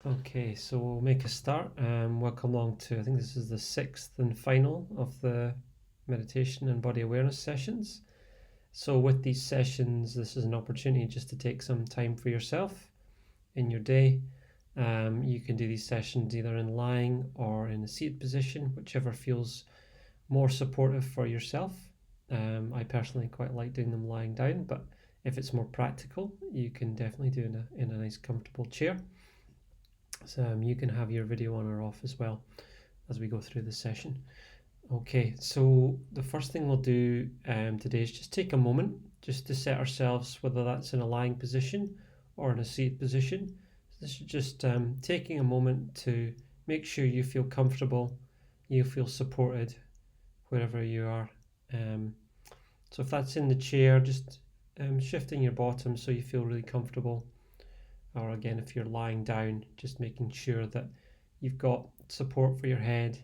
Okay, so we'll make a start. Welcome along to, I think this is the sixth and final of the meditation and body awareness sessions. So with these sessions, this is an opportunity just to take some time for yourself in your day. You can do these sessions either in lying or in a seated position, whichever feels more supportive for yourself. I personally quite like doing them lying down, but if it's more practical, you can definitely do it in a nice comfortable chair. So you can have your video on or off as well as we go through the session. Okay, so the first thing we'll do today is just take a moment just to set ourselves, whether that's in a lying position or in a seated position. So this is just taking a moment to make sure you feel comfortable, you feel supported wherever you are. So if that's in the chair, just shifting your bottom so you feel really comfortable. Or again, if you're lying down, just making sure that you've got support for your head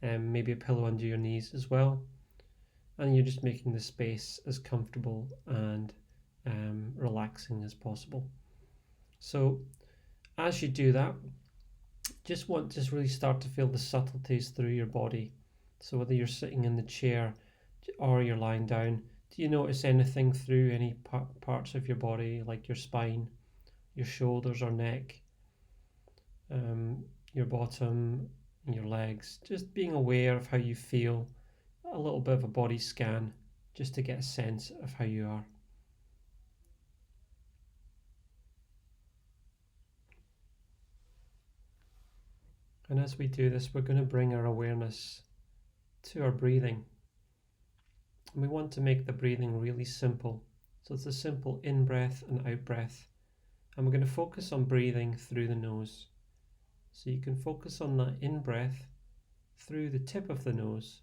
and maybe a pillow under your knees as well. And you're just making the space as comfortable and relaxing as possible. So as you do that, just want to really start to feel the subtleties through your body. So whether you're sitting in the chair or you're lying down, do you notice anything through any parts of your body, like your spine, your shoulders or neck, your bottom, and your legs? Just being aware of how you feel, a little bit of a body scan, just to get a sense of how you are. And as we do this, we're going to bring our awareness to our breathing. And we want to make the breathing really simple. So it's a simple in-breath and out-breath. And we're going to focus on breathing through the nose. So you can focus on that in-breath through the tip of the nose.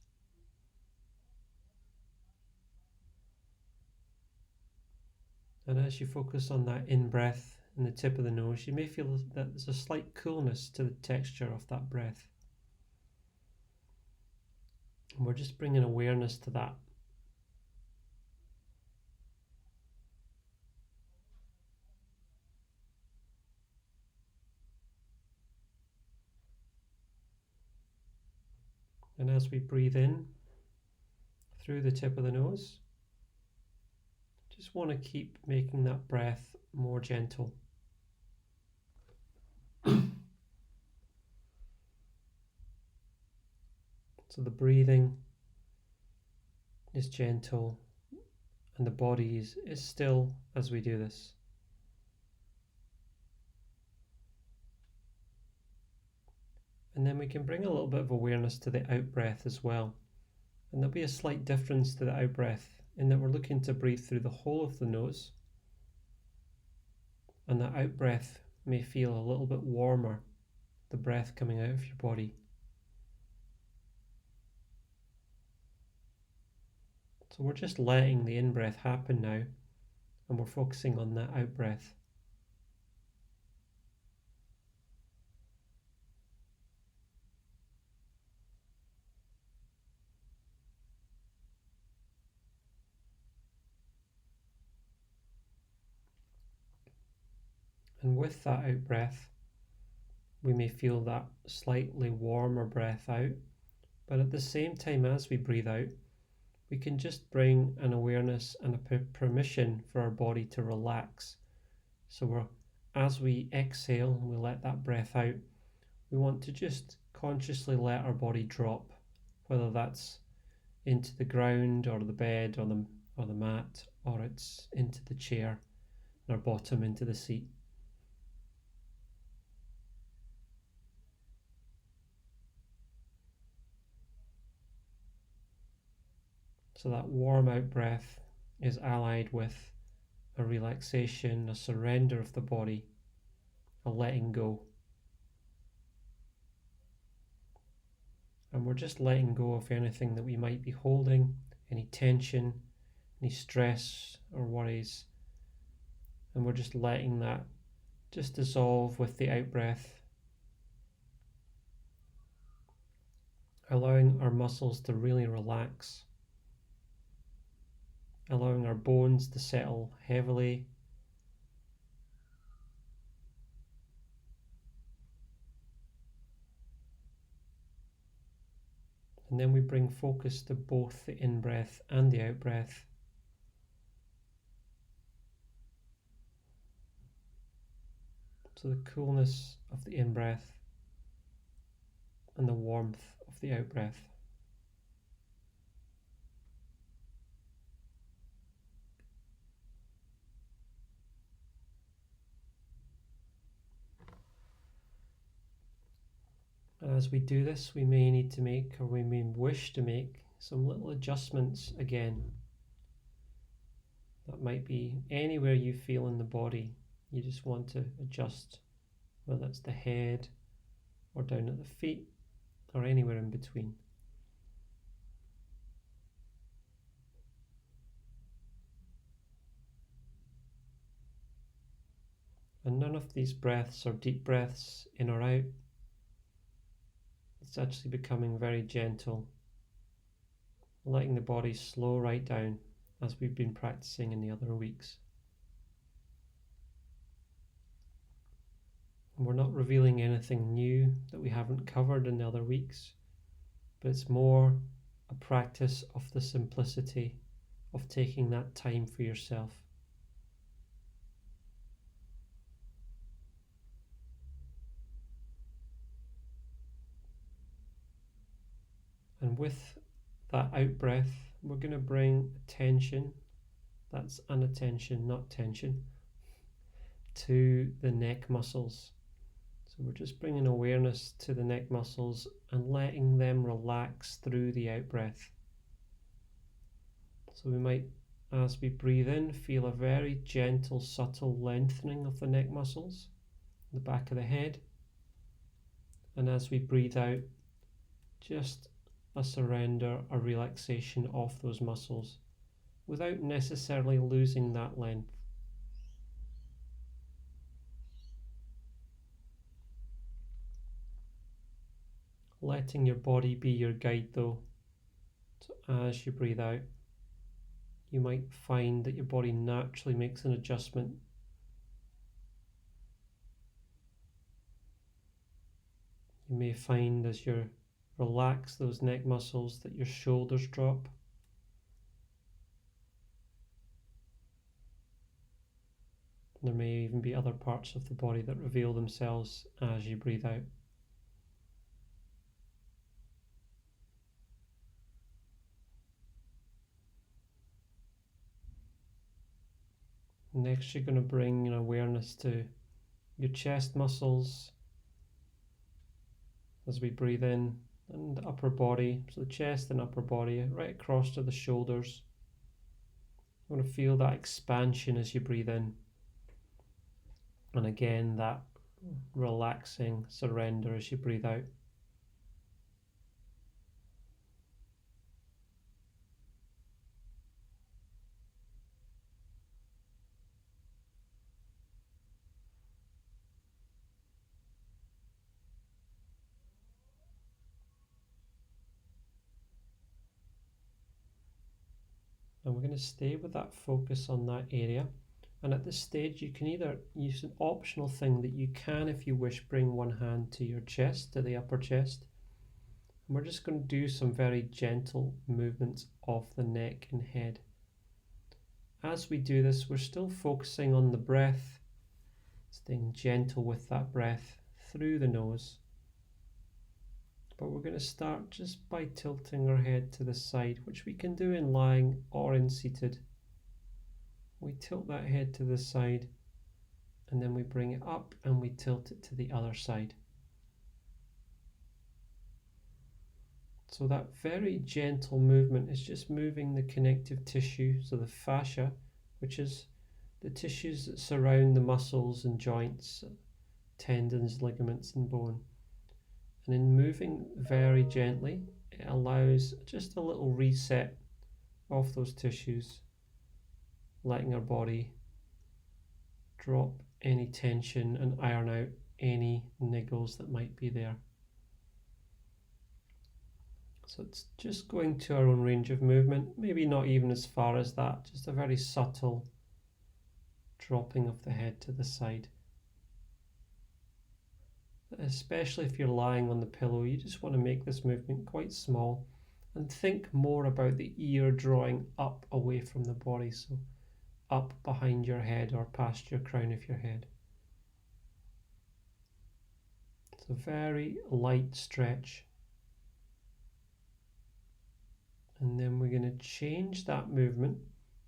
And as you focus on that in-breath in the tip of the nose, you may feel that there's a slight coolness to the texture of that breath. And we're just bringing awareness to that. And as we breathe in through the tip of the nose, just want to keep making that breath more gentle. So the breathing is gentle and the body is still as we do this. And then we can bring a little bit of awareness to the out-breath as well. And there'll be a slight difference to the out-breath in that we're looking to breathe through the whole of the nose. And the out-breath may feel a little bit warmer, the breath coming out of your body. So we're just letting the in-breath happen now, and we're focusing on that out-breath. And with that out-breath, we may feel that slightly warmer breath out, but at the same time as we breathe out, we can just bring an awareness and a permission for our body to relax. So as we exhale and we let that breath out, we want to just consciously let our body drop, whether that's into the ground or the bed or the mat, or it's into the chair and our bottom into the seat. So that warm out breath is allied with a relaxation, a surrender of the body, a letting go. And we're just letting go of anything that we might be holding, any tension, any stress or worries. And we're just letting that just dissolve with the out breath, allowing our muscles to really relax, allowing our bones to settle heavily, And then we bring focus to both the in-breath and the out-breath. So the coolness of the in-breath and the warmth of the out-breath. And as we do this, we may need to make, or we may wish to make, some little adjustments again. That might be anywhere you feel in the body. You just want to adjust, whether it's the head or down at the feet or anywhere in between. And none of these breaths are deep breaths in or out. It's actually becoming very gentle, letting the body slow right down as we've been practicing in the other weeks. And we're not revealing anything new that we haven't covered in the other weeks, but it's more a practice of the simplicity of taking that time for yourself. And with that out breath, we're going to bring attention, that's unattention, not tension, to the neck muscles. So we're just bringing awareness to the neck muscles and letting them relax through the out breath. So we might, as we breathe in, feel a very gentle, subtle lengthening of the neck muscles, the back of the head. And as we breathe out, just a surrender, a relaxation of those muscles without necessarily losing that length. Letting your body be your guide though. So as you breathe out, you might find that your body naturally makes an adjustment. You may find as you relax those neck muscles that your shoulders drop. There may even be other parts of the body that reveal themselves as you breathe out. Next, you're going to bring an awareness to your chest muscles as we breathe in, and the upper body, so the chest and upper body, right across to the shoulders. You want to feel that expansion as you breathe in. And again, that relaxing surrender as you breathe out. And we're going to stay with that focus on that area. And at this stage, you can either use an optional thing that you can, if you wish, bring one hand to your chest, to the upper chest. And we're just going to do some very gentle movements of the neck and head. As we do this, we're still focusing on the breath, staying gentle with that breath through the nose. But we're going to start just by tilting our head to the side, which we can do in lying or in seated. We tilt that head to the side, and then we bring it up and we tilt it to the other side. So that very gentle movement is just moving the connective tissue, so the fascia, which is the tissues that surround the muscles and joints, tendons, ligaments and bone. And in moving very gently, it allows just a little reset of those tissues, letting our body drop any tension and iron out any niggles that might be there. So it's just going to our own range of movement, maybe not even as far as that, just a very subtle dropping of the head to the side. Especially if you're lying on the pillow, you just want to make this movement quite small And think more about the ear drawing up away from the body, so up behind your head or past your crown of your head. It's a very light stretch. And then we're going to change that movement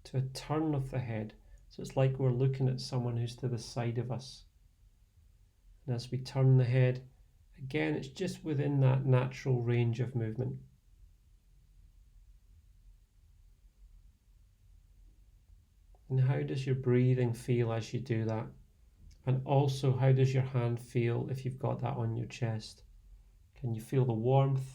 to a turn of the head. So it's like we're looking at someone who's to the side of us. And as we turn the head, again, it's just within that natural range of movement. And how does your breathing feel as you do that? And also, how does your hand feel if you've got that on your chest? Can you feel the warmth?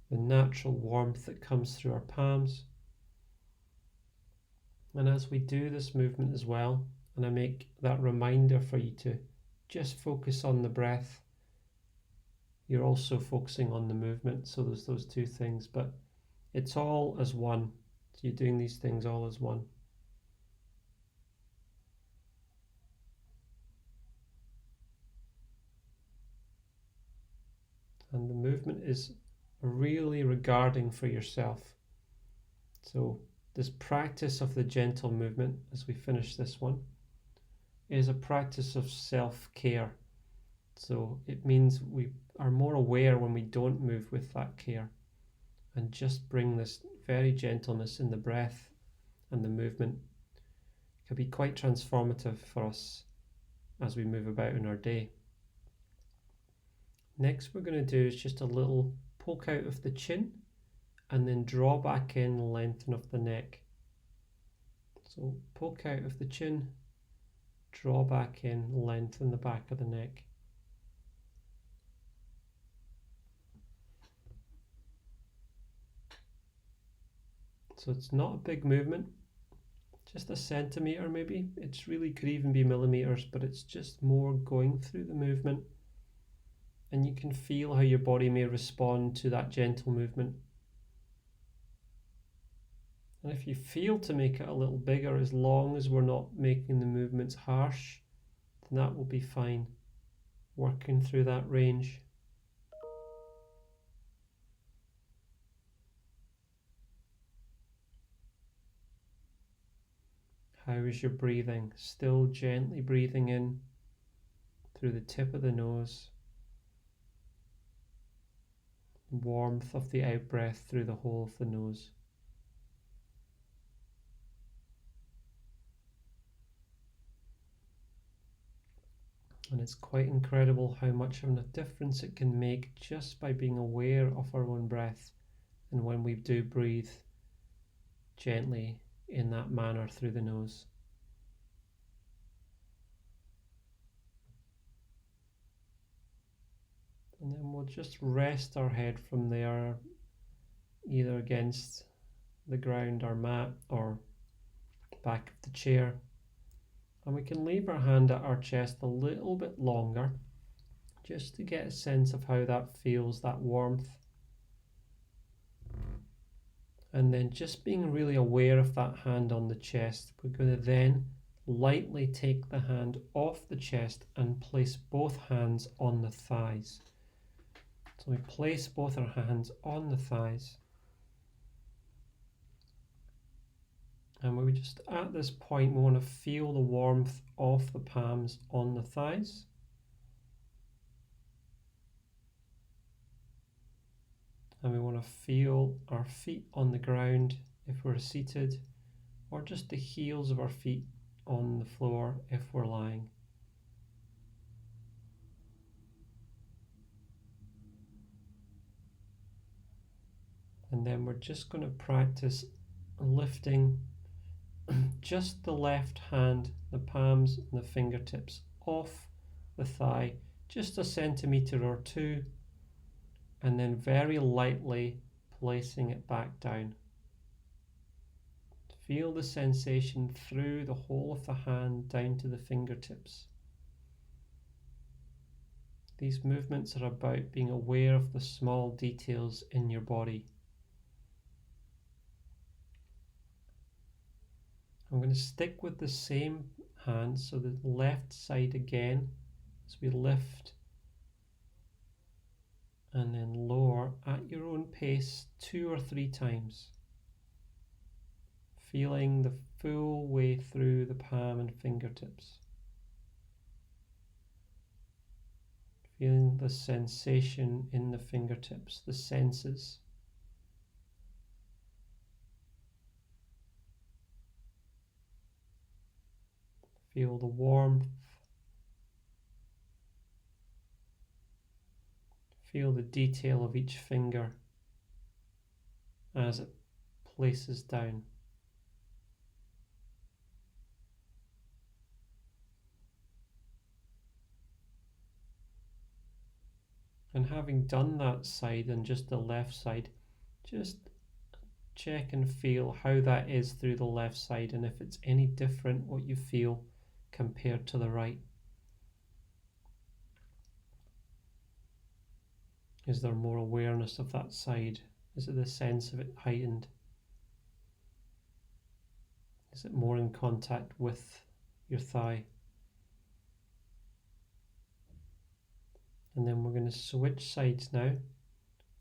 The natural warmth that comes through our palms. And as we do this movement as well, and I make that reminder for you to just focus on the breath, you're also focusing on the movement. So there's those two things, but it's all as one. So you're doing these things all as one. And the movement is really regarding for yourself. So this practice of the gentle movement, as we finish this one, is a practice of self-care. So it means we are more aware when we don't move with that care, and just bring this very gentleness in the breath and the movement. It can be quite transformative for us as we move about in our day. Next, we're going to do is just a little poke out of the chin and then draw back in, lengthen of the neck. So poke out of the chin, draw back in, lengthen the back of the neck. So it's not a big movement, just a centimetre maybe. It's really could even be millimetres, but it's just more going through the movement. And you can feel how your body may respond to that gentle movement. And if you feel to make it a little bigger, as long as we're not making the movements harsh, then that will be fine. Working through that range. How is your breathing? Still gently breathing in through the tip of the nose. Warmth of the out breath through the whole of the nose. And it's quite incredible how much of a difference it can make just by being aware of our own breath, and when we do breathe gently in that manner through the nose. And then we'll just rest our head from there, either against the ground or mat or back of the chair. And we can leave our hand at our chest a little bit longer, just to get a sense of how that feels, that warmth. And then just being really aware of that hand on the chest, we're going to then lightly take the hand off the chest and place both hands on the thighs. So we place both our hands on the thighs. And we just, at this point, we want to feel the warmth of the palms on the thighs. And we want to feel our feet on the ground if we're seated, or just the heels of our feet on the floor if we're lying. And then we're just going to practice lifting just the left hand, the palms and the fingertips off the thigh, just a centimetre or two, and then very lightly placing it back down. Feel the sensation through the whole of the hand down to the fingertips. These movements are about being aware of the small details in your body. I'm going to stick with the same hand, so the left side again. as we lift and then lower at your own pace 2 or 3 times, feeling the full way through the palm and fingertips, feeling the sensation in the fingertips, the senses. Feel the warmth, feel the detail of each finger as it places down. And having done that side and just the left side, just check and feel how that is through the left side, and if it's any different what you feel compared to the right. Is there more awareness of that side? Is it the sense of it heightened? Is it more in contact with your thigh? And then we're going to switch sides now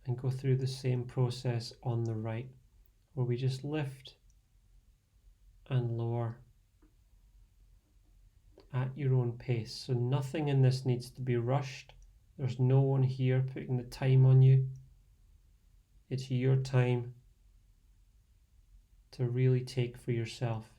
and go through the same process on the right, where we just lift and lower at your own pace. So nothing in this needs to be rushed. There's no one here putting the time on you. It's your time to really take for yourself.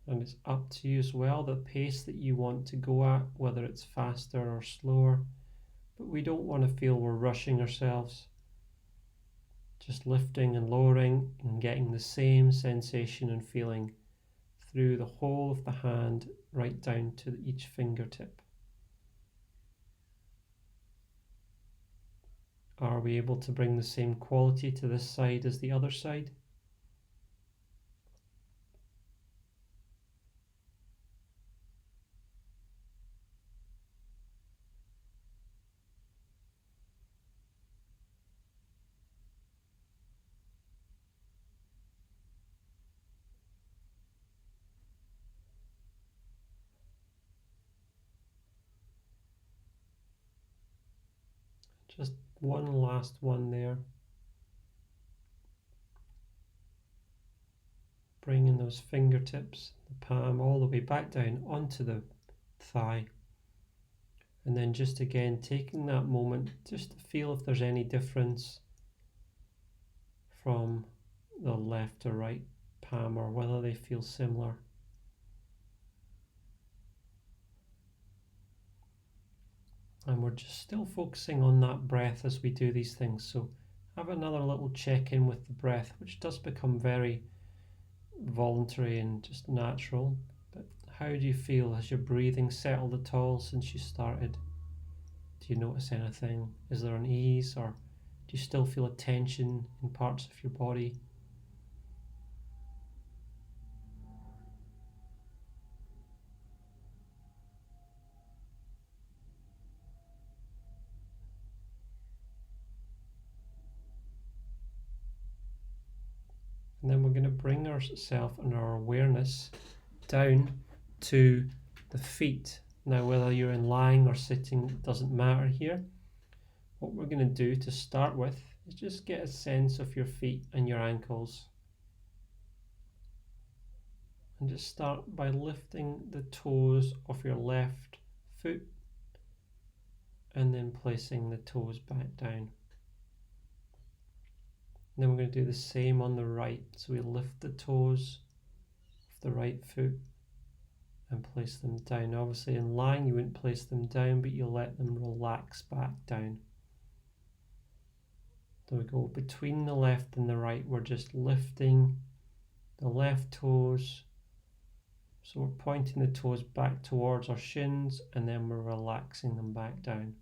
And it's up to you as well, the pace that you want to go at, whether it's faster or slower. But we don't want to feel we're rushing ourselves. Just lifting and lowering and getting the same sensation and feeling through the whole of the hand, right down to each fingertip. Are we able to bring the same quality to this side as the other side? Just one last one there. Bringing those fingertips, the palm, all the way back down onto the thigh. And then just again taking that moment just to feel if there's any difference from the left or right palm, or whether they feel similar. And we're just still focusing on that breath as we do these things. So have another little check-in with the breath, which does become very voluntary and just natural. But how do you feel? Has your breathing settled at all since you started? Do you notice anything? Is there an ease, or do you still feel a tension in parts of your body? And then we're going to bring ourselves and our awareness down to the feet. Now, whether you're in lying or sitting, it doesn't matter here. What we're going to do to start with is just get a sense of your feet and your ankles. And just start by lifting the toes of your left foot and then placing the toes back down. And then we're going to do the same on the right. So we lift the toes of the right foot and place them down. Obviously in lying you wouldn't place them down, but you'll let them relax back down. So we go between the left and the right. We're just lifting the left toes. So we're pointing the toes back towards our shins, and then we're relaxing them back down.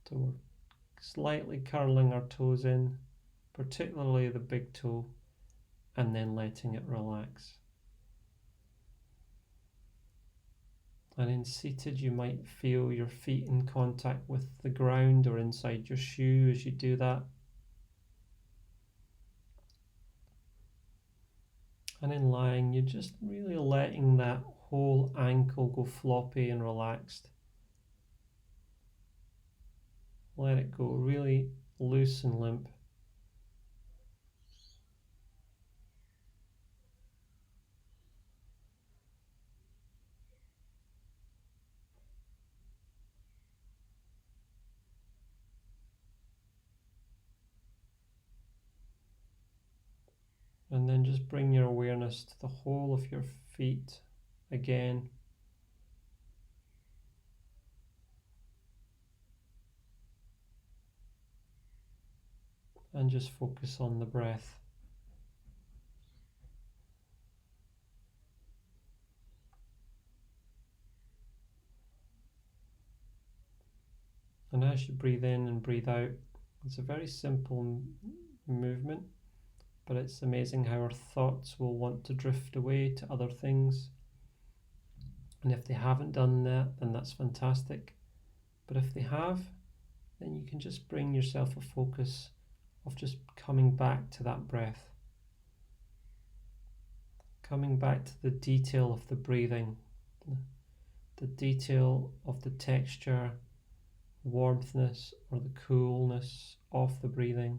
So we're slightly curling our toes in, particularly the big toe, and then letting it relax. And in seated, you might feel your feet in contact with the ground or inside your shoe as you do that. And in lying, you're just really letting that whole ankle go floppy and relaxed. Let it go really loose and limp. And then just bring your awareness to the whole of your feet again. And just focus on the breath. And as you breathe in and breathe out, it's a very simple movement, but it's amazing how our thoughts will want to drift away to other things. And if they haven't done that, then that's fantastic. But if they have, then you can just bring yourself a focus of just coming back to that breath. Coming back to the detail of the breathing, the detail of the texture, warmthness or the coolness of the breathing.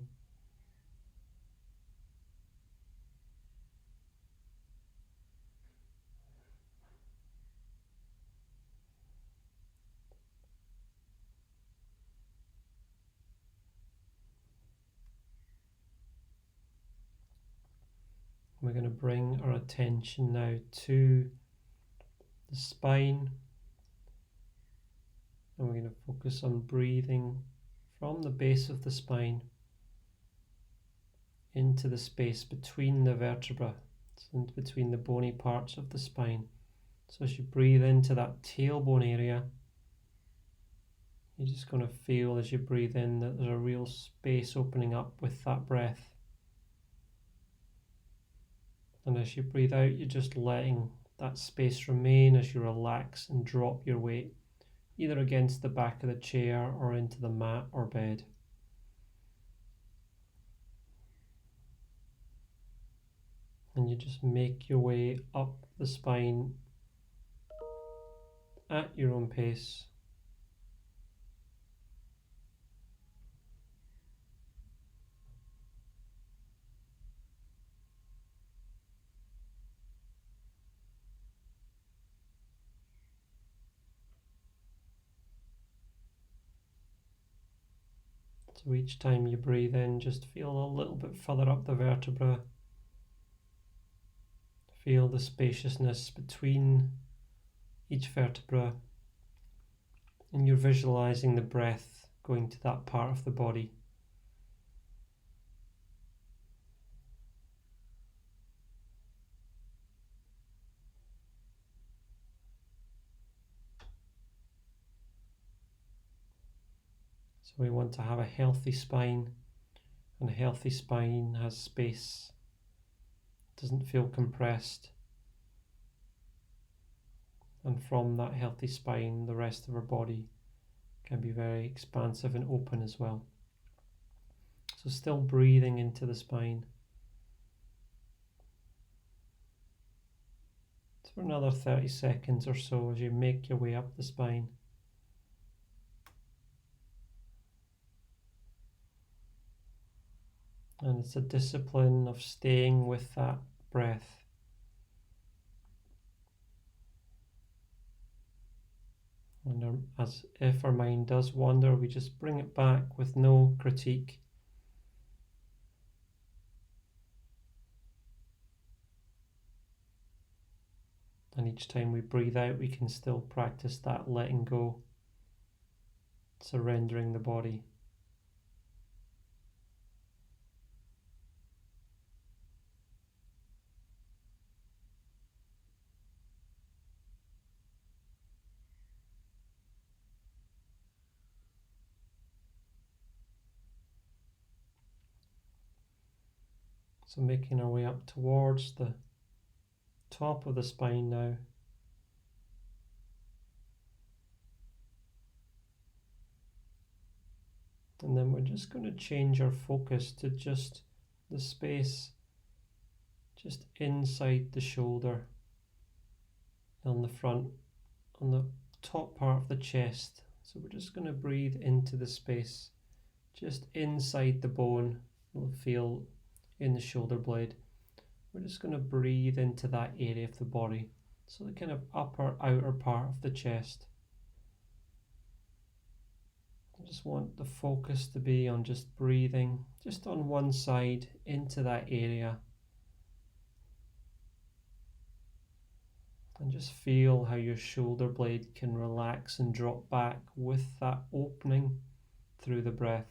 We're going to bring our attention now to the spine, and we're going to focus on breathing from the base of the spine into the space between the vertebrae, and between the bony parts of the spine. So as you breathe into that tailbone area, you're just going to feel as you breathe in that there's a real space opening up with that breath. And as you breathe out, you're just letting that space remain as you relax and drop your weight, either against the back of the chair or into the mat or bed. And you just make your way up the spine at your own pace. So each time you breathe in, just feel a little bit further up the vertebra. Feel the spaciousness between each vertebra, and you're visualizing the breath going to that part of the body. So we want to have a healthy spine, and a healthy spine has space, doesn't feel compressed. And from that healthy spine, the rest of our body can be very expansive and open as well. So still breathing into the spine. So for another 30 seconds or so as you make your way up the spine. And it's a discipline of staying with that breath. And as if our mind does wander, we just bring it back with no critique. And each time we breathe out, we can still practice that letting go, surrendering the body. So making our way up towards the top of the spine now. And then we're just going to change our focus to just the space just inside the shoulder, on the front, on the top part of the chest. So we're just going to breathe into the space just inside the bone. We'll feel in the shoulder blade. We're just going to breathe into that area of the body, so the kind of upper outer part of the chest. I just want the focus to be on just breathing just on one side into that area, and just feel how your shoulder blade can relax and drop back with that opening through the breath.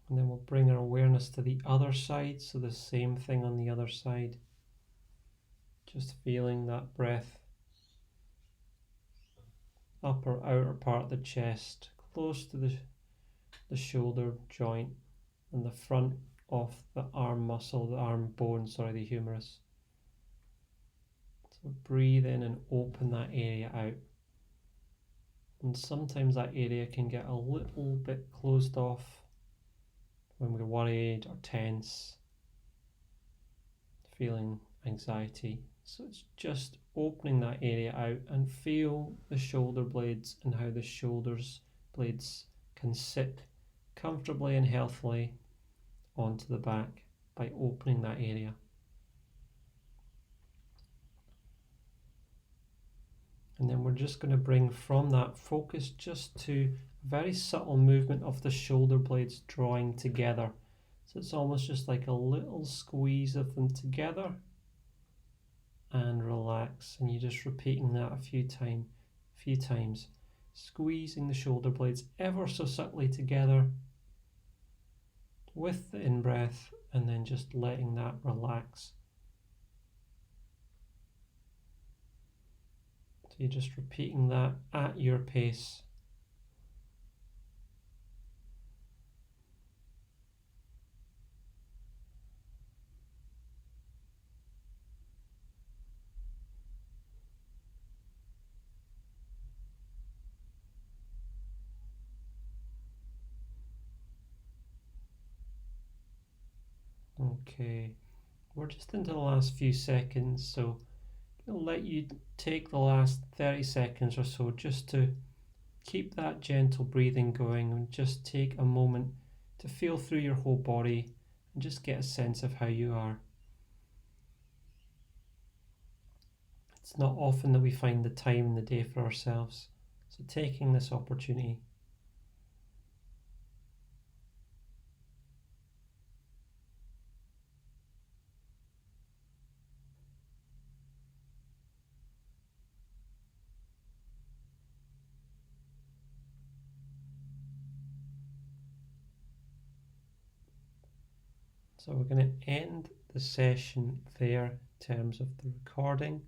And then we'll bring our awareness to the other side, so the same thing on the other side. Just feeling that breath, upper outer part of the chest, close to the shoulder joint and the front of the arm muscle, the arm bone, the humerus. So breathe in and open that area out. And sometimes that area can get a little bit closed off when we're worried or tense, feeling anxiety. So it's just opening that area out and feel the shoulder blades and how the shoulders blades can sit comfortably and healthily onto the back by opening that area. And then we're just going to bring from that focus just to a very subtle movement of the shoulder blades drawing together. So it's almost just like a little squeeze of them together and relax. And you're just repeating that a few times, squeezing the shoulder blades ever so subtly together with the in-breath, and then just letting that relax. So you're just repeating that at your pace. Okay, we're just into the last few seconds, so I'll let you take the last 30 seconds or so just to keep that gentle breathing going, and just take a moment to feel through your whole body and just get a sense of how you are. It's not often that we find the time in the day for ourselves, so taking this opportunity. So we're going to end the session there in terms of the recording.